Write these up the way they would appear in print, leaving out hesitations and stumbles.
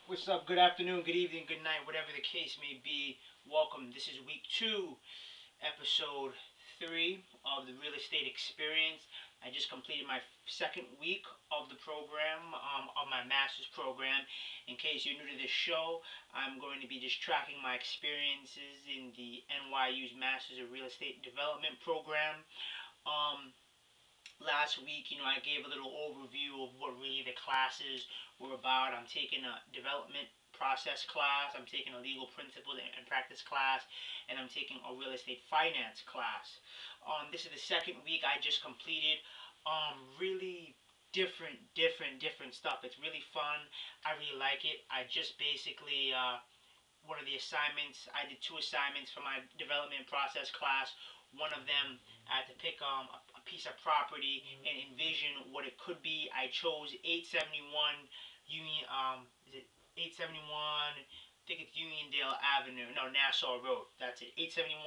What's up? Good afternoon, good evening, good night, whatever the case may be. Welcome. This is week 2, episode 3 of the real estate experience. I just completed my second week of the program, of my master's program. In case you're new to this show, I'm going to be just tracking my experiences in the NYU's Masters of Real Estate Development program. Um, Last week, I gave a little overview of what really the classes were about. I'm taking a development process class, I'm taking a legal principles and practice class, and I'm taking a real estate finance class. This is the second week I just completed. Really different stuff. It's really fun. I really like it. I just basically one of the assignments, I did 2 assignments for my development process class. One of them, I had to pick a piece of property and envision what it could be. I chose 871 Union, is it 871? I think it's Uniondale Avenue. No, Nassau Road. That's it. 871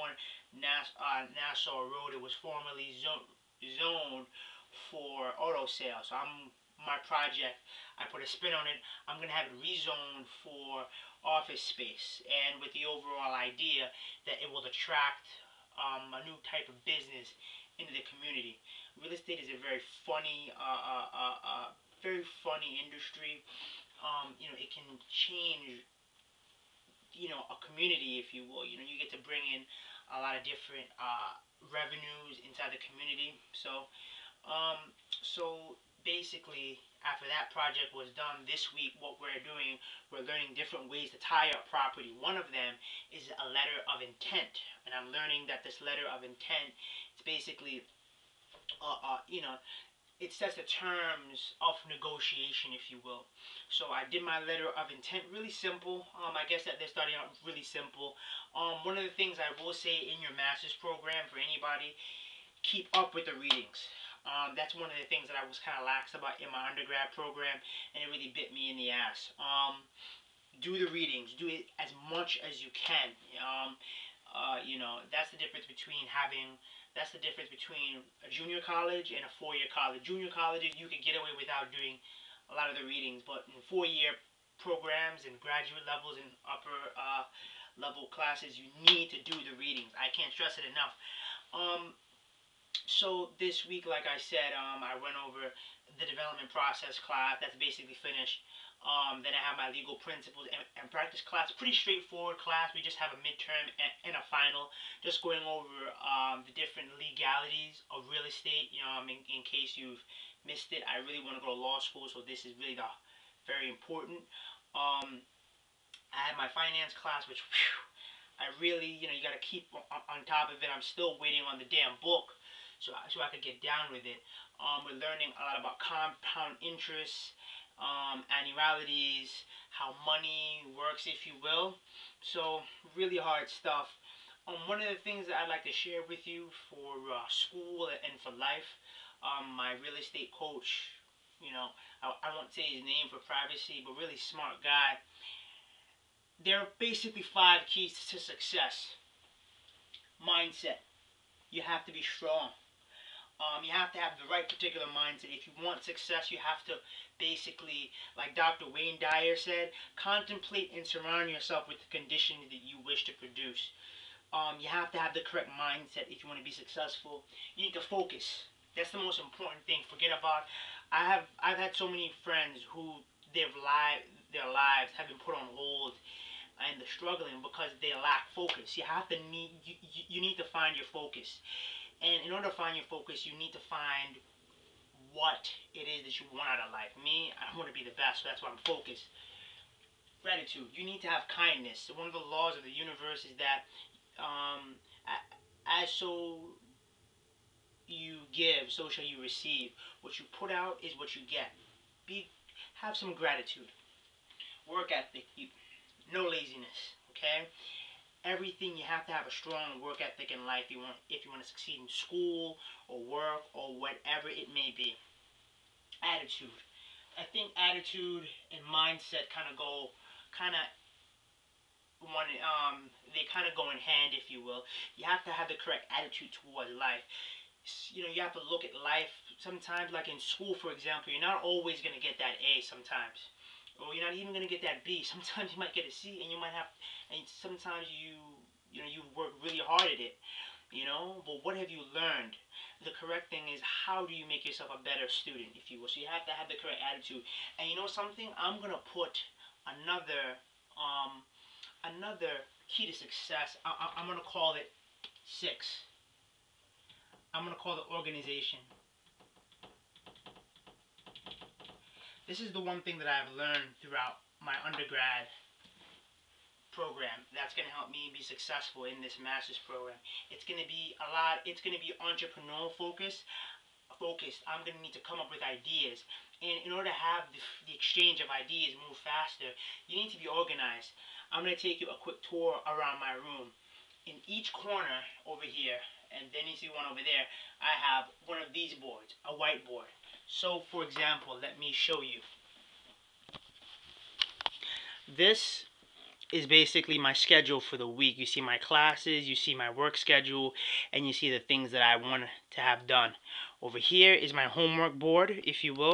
Nassau Road. It was formerly zoned for auto sales. So my project, I put a spin on it. I'm gonna have it rezoned for office space, and with the overall idea that it will attract a new type of business into the community. Real estate is a very funny industry. It can change, a community, if you will. You get to bring in a lot of different revenues inside the community. So basically, after that project was done this week, what we're doing, we're learning different ways to tie up property. One of them is a letter of intent, and I'm learning that this letter of intent is basically, it sets the terms of negotiation, if you will. So I did my letter of intent, really simple. I guess that they're starting out really simple. One of the things I will say in your master's program for anybody, keep up with the readings. That's one of the things that I was kind of lax about in my undergrad program, and it really bit me in the ass. Do the readings. Do it as much as you can. That's the difference between a junior college and a four-year college. Junior colleges, you can get away without doing a lot of the readings, but in four-year programs and graduate levels and upper level classes, you need to do the readings. I can't stress it enough. So this week, like I said, I went over the development process class. That's basically finished. Then I have my legal principles and practice class. Pretty straightforward class. We just have a midterm and a final. Just going over the different legalities of real estate. In case you've missed it, I really want to go to law school, so this is really very important. I had my finance class, which I really, you got to keep on top of it. I'm still waiting on the damn book, so I could get down with it. We're learning a lot about compound interest, annualities, how money works, if you will. So really hard stuff. One of the things that I'd like to share with you for school and for life, my real estate coach, I won't say his name for privacy, but really smart guy. There are basically 5 keys to success. Mindset. You have to be strong. You have to have the right particular mindset. If you want success, you have to basically, like Dr. Wayne Dyer said, contemplate and surround yourself with the conditions that you wish to produce. You have to have the correct mindset if you want to be successful. You need to focus. That's the most important thing. Forget about. I've had so many friends who their lives have been put on hold and they're struggling because they lack focus. You need to find your focus. And in order to find your focus, you need to find what it is that you want out of life. Me, I want to be the best, so that's why I'm focused. Gratitude. You need to have kindness. So one of the laws of the universe is that as so you give, so shall you receive. What you put out is what you get. Have some gratitude. Work ethic. No laziness. Okay? Everything, you have to have a strong work ethic in life if you want to succeed in school or work or whatever it may be. Attitude. I think attitude and mindset they kind of go in hand, if you will. You have to have the correct attitude towards life. You have to look at life sometimes, like in school, for example. You're not always going to get that A sometimes. or you're not even gonna get that B. Sometimes you might get a C, and you might have, and sometimes you work really hard at it, But what have you learned? The correct thing is, how do you make yourself a better student, if you will? So you have to have the correct attitude. And you know something? I'm gonna put another um another key to success. I'm gonna call it 6. I'm gonna call it organization. This is the one thing that I've learned throughout my undergrad program that's going to help me be successful in this master's program. It's going to be entrepreneurial focused. I'm going to need to come up with ideas. And in order to have the exchange of ideas move faster, you need to be organized. I'm going to take you a quick tour around my room. In each corner over here, and then you see one over there, I have one of these boards, a whiteboard. So, for example, let me show you. This is basically my schedule for the week. You see my classes, you see my work schedule, and you see the things that I want to have done. Over here is my homework board, if you will.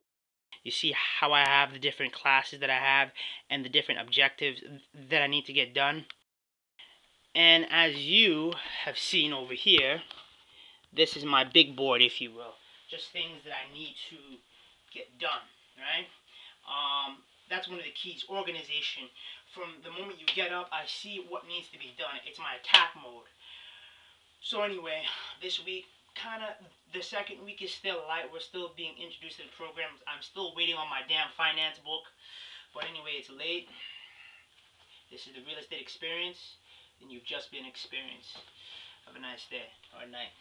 You see how I have the different classes that I have and the different objectives that I need to get done. And as you have seen over here, this is my big board, if you will. Just things that I need to get done, right? That's one of the keys, organization. From the moment you get up, I see what needs to be done. It's my attack mode. So anyway, this week, the second week is still light. We're still being introduced to the programs. I'm still waiting on my damn finance book. But anyway, it's late. This is the real estate experience, and you've just been experienced. Have a nice day or night.